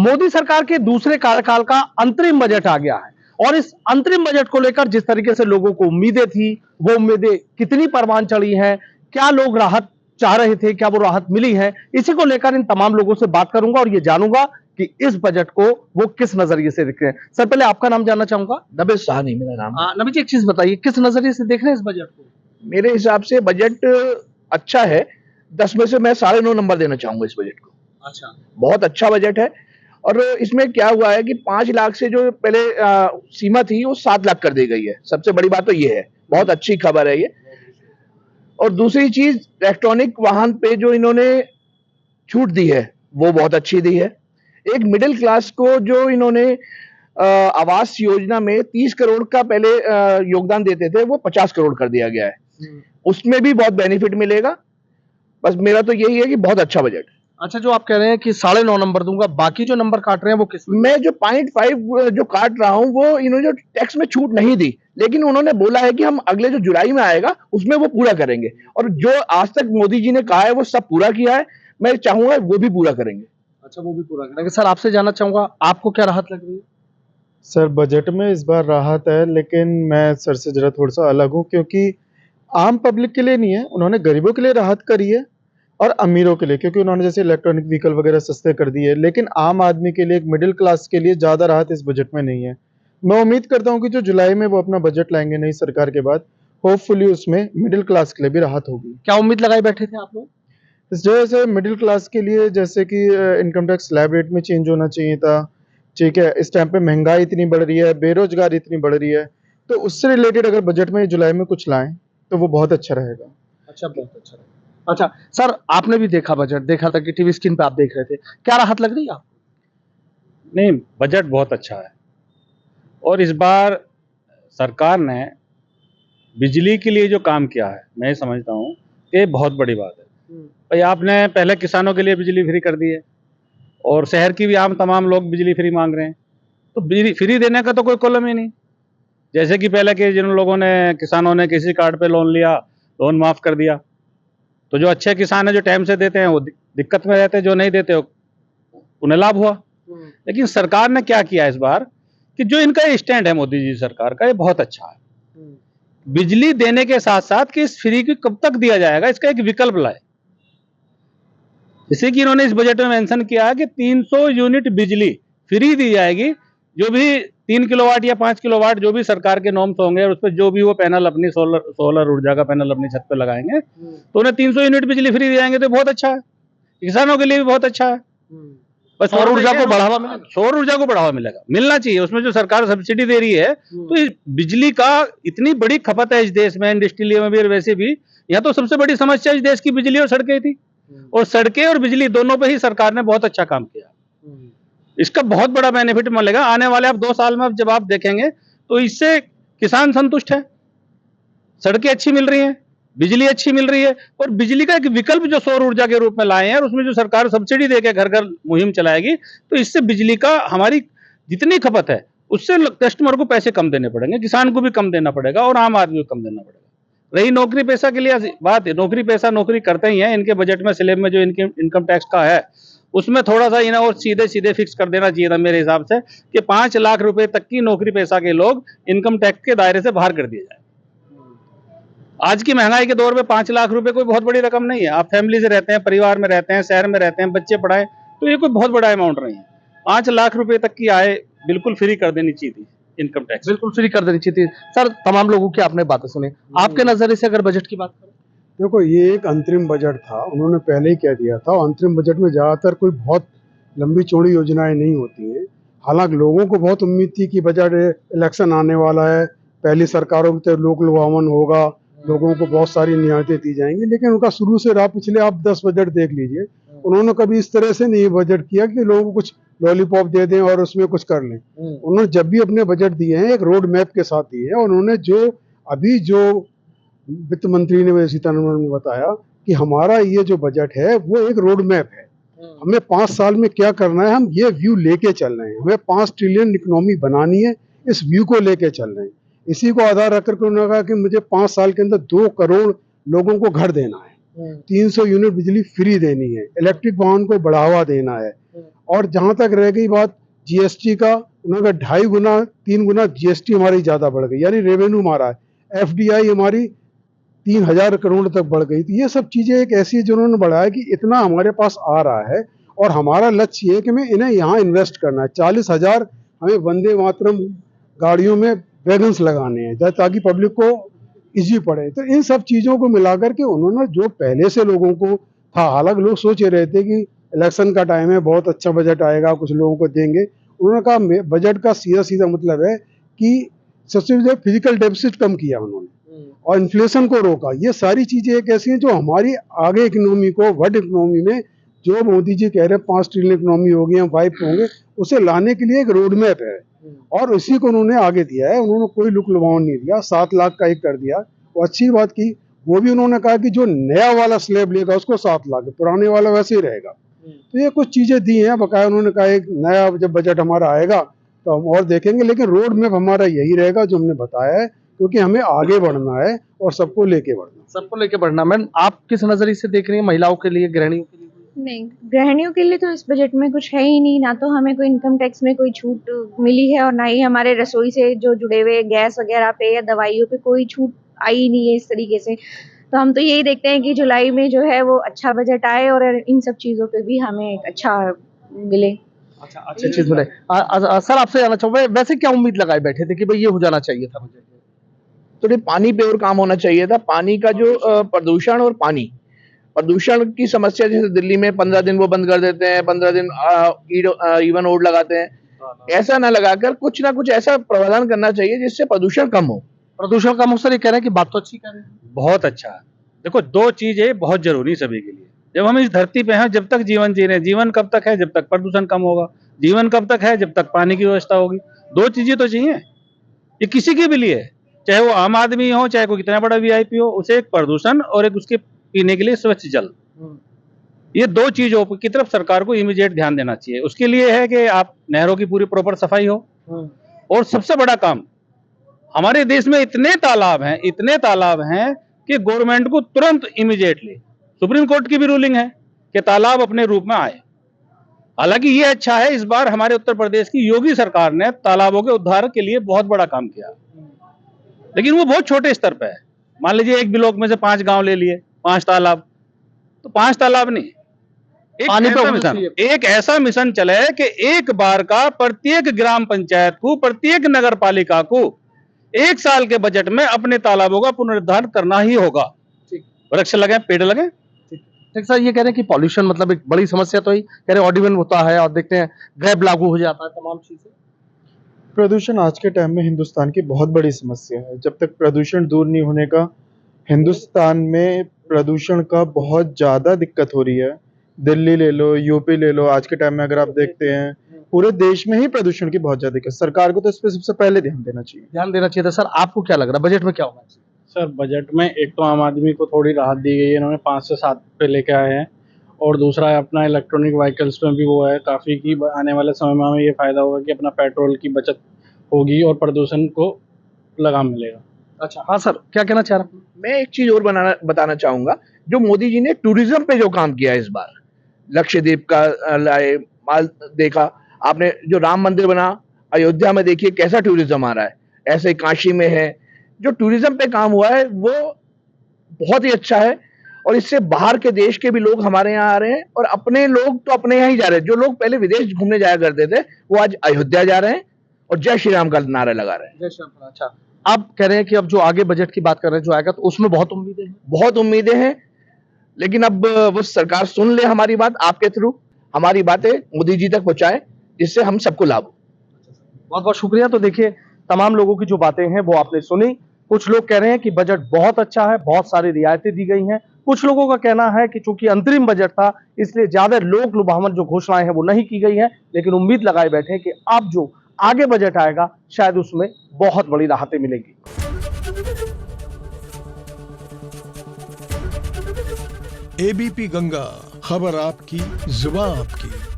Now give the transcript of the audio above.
मोदी सरकार के दूसरे कार्यकाल का अंतरिम बजट आ गया है और इस अंतरिम बजट को लेकर जिस तरीके से लोगों को उम्मीदें थी, वो उम्मीदें कितनी परवान चढ़ी हैं, क्या लोग राहत चाह रहे थे, क्या वो राहत मिली है, इसी को लेकर इन तमाम लोगों से बात करूंगा और ये जानूंगा कि इस बजट को वो किस नजरिए से देख रहे हैं। सर, पहले आपका नाम जानना चाहूंगा। नबी साहनी मेरा नाम। नबी जी, एक चीज बताइए, किस नजरिए से देख रहे हैं इस बजट को? मेरे हिसाब से बजट अच्छा है। 10 में से मैं 9.5 नंबर देना चाहूंगा इस बजट को। अच्छा, बहुत अच्छा बजट है। और इसमें क्या हुआ है कि 5 लाख से जो पहले सीमा थी वो 7 लाख कर दी गई है। सबसे बड़ी बात तो ये है, बहुत अच्छी खबर है ये। और दूसरी चीज, इलेक्ट्रॉनिक वाहन पे जो इन्होंने छूट दी है वो बहुत अच्छी दी है। एक मिडिल क्लास को जो इन्होंने आवास योजना में 30 करोड़ का पहले योगदान देते थे, वो 50 करोड़ कर दिया गया है। उसमें भी बहुत बेनिफिट मिलेगा। बस मेरा तो यही है कि बहुत अच्छा बजट। अच्छा, जो आप कह रहे हैं कि 9.5 नंबर दूंगा, बाकी जो नंबर काट रहे हैं वो किस? मैं जो 0.5 जो काट रहा हूं वो इन्होंने जो टैक्स में छूट नहीं दी, लेकिन उन्होंने बोला है कि हम अगले जो जुलाई में आएगा उसमें वो पूरा करेंगे। और जो आज तक मोदी जी ने कहा है वो सब पूरा किया है। मैं चाहूंगा वो भी पूरा करेंगे। अच्छा, वो भी पूरा करेंगे। सर, आपसे जानना चाहूंगा, आपको क्या राहत लग रही है? सर, बजट में इस बार राहत है, लेकिन मैं सर से जरा थोड़ा सा अलग हूँ, क्योंकि आम पब्लिक के लिए नहीं है, उन्होंने गरीबों के लिए राहत करी है और अमीरों के लिए, क्योंकि उन्होंने जैसे इलेक्ट्रॉनिक व्हीकल वगैरह सस्ते कर दिए। लेकिन आम आदमी के लिए, एक मिडिल क्लास के लिए ज़्यादा राहत इस बजट में नहीं है। मैं उम्मीद करता हूँ कि जो जुलाई में वो अपना बजट लाएंगे नई सरकार के बाद, होपफुली उसमें मिडिल क्लास के लिए भी राहत होगी। क्या उम्मीद लगाए बैठे थे आप लोग? इस वजह से मिडिल क्लास के लिए, जैसे कि इनकम टैक्स स्लैब रेट में चेंज होना चाहिए था, ठीक है। इस टाइम पे महंगाई इतनी बढ़ रही है, बेरोजगारी इतनी बढ़ रही है, तो उससे रिलेटेड अगर बजट में जुलाई में कुछ लाएं तो वो बहुत अच्छा रहेगा। अच्छा, बहुत अच्छा रहेगा। अच्छा सर, आपने भी देखा बजट, देखा था कि टीवी स्क्रीन पे आप देख रहे थे, क्या राहत लग रही है आपको? नहीं, बजट बहुत अच्छा है। और इस बार सरकार ने बिजली के लिए जो काम किया है, मैं समझता हूँ ये बहुत बड़ी बात है। भाई, आपने पहले किसानों के लिए बिजली फ्री कर दी है और शहर की भी आम तमाम लोग बिजली फ्री मांग रहे हैं, तो बिजली फ्री देने का तो कोई कॉलम ही नहीं। जैसे कि पहले के जिन लोगों ने, किसानों ने किसी कार्ड पे लोन लिया, लोन माफ कर दिया, तो जो अच्छे किसान है जो टाइम से देते हैं वो दिक्कत में रहते हैं, जो नहीं देते उन्हें लाभ हुआ। लेकिन सरकार ने क्या किया इस बार कि जो इनका स्टैंड है मोदी जी सरकार का, ये बहुत अच्छा है। बिजली देने के साथ साथ कि इस फ्री की कब तक दिया जाएगा, इसका एक विकल्प लाए। जैसे कि इन्होंने इस बजट में मेंशन किया है कि 300 यूनिट बिजली फ्री दी जाएगी। जो भी 3 किलोवाट या 5 किलोवाट जो भी सरकार के नॉर्म्स होंगे और उस पर जो भी वो पैनल अपनी सोलर ऊर्जा का पैनल अपनी छत पे लगाएंगे, तो उन्हें 300 यूनिट बिजली फ्री दी जाएंगे, तो बहुत अच्छा है। किसानों के लिए भी बहुत अच्छा है। बस सौर ऊर्जा को बढ़ावा मिलेगा। सौर ऊर्जा को बढ़ावा मिलेगा, मिलना चाहिए। उसमें जो सरकार सब्सिडी दे रही है, तो इस बिजली का इतनी बड़ी खपत है इस देश में, इंडस्ट्रियल में भी और वैसे भी। यहाँ तो सबसे बड़ी समस्या इस देश की बिजली और सड़कें थी, और सड़कें और बिजली दोनों पे ही सरकार ने बहुत अच्छा काम किया। इसका बहुत बड़ा बेनिफिट मिलेगा आने वाले आप 2 साल में। जब आप देखेंगे तो इससे किसान संतुष्ट है, सड़कें अच्छी मिल रही हैं, बिजली अच्छी मिल रही है, और बिजली का एक विकल्प जो सौर ऊर्जा के रूप में लाए हैं और उसमें जो सरकार सब्सिडी देके घर घर मुहिम चलाएगी, तो इससे बिजली का हमारी जितनी खपत है उससे कस्टमर को पैसे कम देने पड़ेंगे, किसान को भी कम देना पड़ेगा और आम आदमी को कम देना पड़ेगा। रही नौकरी पेशा के लिए बात है, नौकरी पेशा नौकरी करते ही हैं। इनके बजट में स्लैब में जो इनके इनकम टैक्स का है उसमें थोड़ा सा इन्हें और सीधे सीधे फिक्स कर देना चाहिए था मेरे हिसाब से, कि 5 लाख रुपए तक की नौकरी पेशा के लोग इनकम टैक्स के दायरे से बाहर कर दिए जाए। आज की महंगाई के दौर में 5 लाख रुपए कोई बहुत बड़ी रकम नहीं है। आप फैमिली से रहते हैं, परिवार में रहते हैं, शहर में रहते हैं, बच्चे पढ़ाएं, तो ये कोई बहुत बड़ा अमाउंट नहीं है। 5 लाख रुपए तक की आय बिल्कुल फ्री कर देनी चाहिए थी, इनकम टैक्स बिल्कुल फ्री कर देनी चाहिए थी। सर, तमाम लोगों की आपने बातें सुनी, आपके नजरिए से अगर बजट की बात करें? देखो, ये एक अंतरिम बजट था, उन्होंने पहले ही कह दिया था। अंतरिम बजट में ज़्यादातर कोई बहुत लंबी चौड़ी योजनाएं नहीं होती हैं। हालांकि लोगों को बहुत उम्मीद थी कि बजट, इलेक्शन आने वाला है, पहली सरकारों के लोक लुभावन होगा, लोगों को बहुत सारी नियामतें दी जाएंगी, लेकिन उनका शुरू से रहा। पिछले आप 10 बजट देख लीजिए, उन्होंने कभी इस तरह से नहीं बजट किया कि लोगों को कुछ लॉलीपॉप दे दें और उसमें कुछ कर लें। उन्होंने जब भी अपने बजट दिए हैं, एक रोड मैप के साथ दिए हैं। उन्होंने जो वित्त मंत्री ने, सीतारमण ने बताया कि हमारा ये जो बजट है वो एक रोड मैप है, हमें 5 साल में क्या करना है, हम ये व्यू लेके चल रहे हैं, हमें 5 ट्रिलियन इकोनॉमी बनानी है, इस व्यू को लेके चल रहे हैं। इसी को आधार रख करके उन्होंने कहा कि मुझे 5 साल के अंदर 2 करोड़ लोगों को घर देना है, 300 यूनिट बिजली फ्री देनी है, इलेक्ट्रिक वाहन को बढ़ावा देना है, और जहां तक रह गई बात जीएसटी का, उन्होंने 2.5 गुना 3 गुना जीएसटी हमारी ज्यादा बढ़ गई, यानी रेवेन्यू हमारा है, एफडीआई हमारी 3000 करोड़ तक बढ़ गई। तो ये सब चीजें एक ऐसी है जिन्होंने बढ़ाया कि इतना हमारे पास आ रहा है, और हमारा लक्ष्य ये है कि मैं इन्हें यहाँ इन्वेस्ट करना है। 40,000 हमें वंदे मातरम गाड़ियों में वैगन्स लगाने हैं ताकि पब्लिक को इजी पड़े। तो इन सब चीजों को मिलाकर के उन्होंने, जो पहले से लोगों को था, हालांकि लोग सोच रहे थे कि इलेक्शन का टाइम है, बहुत अच्छा बजट आएगा, कुछ लोगों को देंगे, उन्होंने कहा बजट का सीधा सीधा मतलब है कि सबसे ज्यादा फिजिकल डेफिसिट कम किया उन्होंने और इन्फ्लेशन को रोका। ये सारी चीजें एक ऐसी हैं जो हमारी आगे इकोनॉमी को, वर्ल्ड इकोनॉमी में जो मोदी जी कह रहे हैं 5 ट्रिलियन इकोनॉमी होगी, हम 5 होंगे, उसे लाने के लिए एक रोड मैप है और इसी को उन्होंने आगे दिया है। उन्होंने कोई लुक लुभावन नहीं दिया, 7 लाख का एक कर दिया। वो अच्छी बात की, वो भी उन्होंने कहा कि जो नया वाला स्लैब लेगा उसको 7 लाख, पुराने वाला वैसे ही रहेगा। तो ये कुछ चीजें दी हैं बकाया। उन्होंने कहा एक नया जब बजट हमारा आएगा तो हम और देखेंगे, लेकिन रोड मैप हमारा यही रहेगा जो हमने बताया है, क्योंकि हमें आगे बढ़ना है और सबको लेके बढ़ना। मैम, आप किस नजरिए से देख रही हैं महिलाओं के लिए, गृहिणियों के लिए? नहीं, गृहिणियों के लिए तो इस बजट में कुछ है ही नहीं, ना तो हमें कोई इनकम टैक्स में कोई छूट मिली है और ना ही हमारे रसोई से जो जुड़े हुए गैस वगैरह पे या दवाइयों पे कोई छूट आई नहीं है इस तरीके से। तो हम तो यही देखते हैं कि जुलाई में जो है वो अच्छा बजट आए और इन सब चीज़ों पे भी हमें अच्छा मिले। अच्छा, अच्छी चीज मिले। सर, आपसे जानना चाहूँगा, वैसे क्या उम्मीद लगाए बैठे थे कि भाई ये हो जाना चाहिए था बजट? तो पानी पे और काम होना चाहिए था। पानी का जो प्रदूषण और प्रदूषण की समस्या, जैसे दिल्ली में 15 दिन वो बंद कर देते हैं, 15 दिन इवन ओड लगाते हैं, ऐसा ना लगाकर कुछ ना कुछ ऐसा प्रावधान करना चाहिए जिससे प्रदूषण कम हो। प्रदूषण कम हो, सर ये कह रहे हैं कि बात तो अच्छी कह रहे हैं। बहुत अच्छा। देखो, 2 चीजें बहुत जरूरी सभी के लिए। जब हम इस धरती पे हैं, जब तक जीवन जी रहे हैं, जीवन कब तक है? जब तक प्रदूषण कम होगा। जीवन कब तक है? जब तक पानी की व्यवस्था होगी। 2 चीजें तो चाहिए, ये किसी के भी लिए, चाहे वो आम आदमी हो, चाहे कोई कितना बड़ा वीआईपी हो, उसे एक प्रदूषण और एक उसके पीने के लिए स्वच्छ जल, ये 2 चीजों की तरफ सरकार को इमीडिएट ध्यान देना चाहिए। उसके लिए है कि आप नहरों की पूरी प्रॉपर सफाई हो, और सबसे बड़ा काम, हमारे देश में इतने तालाब हैं कि गवर्नमेंट को तुरंत इमीडिएटली, सुप्रीम कोर्ट की भी रूलिंग है कि तालाब अपने रूप में आए। हालांकि ये अच्छा है, इस बार हमारे उत्तर प्रदेश की योगी सरकार ने तालाबों के उद्धार के लिए बहुत बड़ा काम किया, लेकिन वो बहुत छोटे स्तर पे है। मान लीजिए एक ब्लॉक में से 5 गांव ले लिए, 5 तालाब, तो 5 तालाब नहीं, एक ऐसा मिशन चले कि एक बार का प्रत्येक ग्राम पंचायत को, प्रत्येक नगर पालिका को 1 साल के बजट में अपने तालाबों का पुनरुद्धार करना ही होगा। वृक्ष लगे, पेड़ लगे। ठीक सर, ये कह रहे हैं कि पॉल्यूशन मतलब एक बड़ी समस्या तो ही कह रहे हैं, ऑर्डिनेंस होता है और देखते हैं गैप लागू हो जाता है, तमाम चीजें। प्रदूषण आज के टाइम में हिंदुस्तान की बहुत बड़ी समस्या है। जब तक प्रदूषण दूर नहीं होने का, हिंदुस्तान में प्रदूषण का बहुत ज़्यादा दिक्कत हो रही है। दिल्ली ले लो, यूपी ले लो, आज के टाइम में अगर आप देखते हैं पूरे देश में ही प्रदूषण की बहुत ज़्यादा दिक्कत। सरकार को तो इस पर सबसे पहले ध्यान देना चाहिए। सर, आपको क्या लग रहा है बजट में क्या होना चाहिए? सर, बजट में एक तो आम आदमी को थोड़ी राहत दी गई है, इन्होंने 5 से 7 पे लेके आए हैं, और दूसरा है अपना इलेक्ट्रॉनिक व्हीकल्स में भी वो है काफ़ी कि आने वाले समय में हमें ये फ़ायदा होगा कि अपना पेट्रोल की बचत होगी और प्रदूषण को लगाम मिलेगा। अच्छा, हाँ सर, क्या कहना चाह रहा हूँ? मैं एक चीज और बताना चाहूंगा, जो मोदी जी ने टूरिज्म पे जो काम किया इस बार, लक्षद्वीप का लाए माल देखा आपने, जो राम मंदिर बना अयोध्या में, देखिए कैसा टूरिज्म आ रहा है, ऐसे काशी में है। जो टूरिज्म पे काम हुआ है वो बहुत ही अच्छा है, और इससे बाहर के देश के भी लोग हमारे यहाँ आ रहे हैं, और अपने लोग तो अपने यहाँ ही जा रहे हैं। जो लोग पहले विदेश घूमने जाया करते थे वो आज अयोध्या जा रहे हैं और जय श्री राम का नारा लगा रहे हैं। जय श्री राम। अच्छा, आप कह रहे हैं कि अब जो आगे बजट की बात कर रहे हैं जो आएगा, तो उसमें बहुत उम्मीदें हैं, लेकिन अब वो सरकार सुन ले हमारी बात, आपके थ्रू हमारी बातें मोदी जी तक पहुंचाए, जिससे हम सबको लाभ हो। बहुत बहुत शुक्रिया। तो देखिए, तमाम लोगों की जो बातें हैं वो आपने सुनी। कुछ लोग कह रहे हैं कि बजट बहुत अच्छा है, बहुत सारी रियायतें दी गई हैं। कुछ लोगों का कहना है कि चूंकि अंतरिम बजट था इसलिए ज्यादा लोक लुभावन जो घोषणाएं हैं वो नहीं की गई हैं, लेकिन उम्मीद लगाए बैठे हैं कि अब जो आगे बजट आएगा शायद उसमें बहुत बड़ी राहतें मिलेंगी। एबीपी गंगा, खबर आपकी, जुबान आपकी।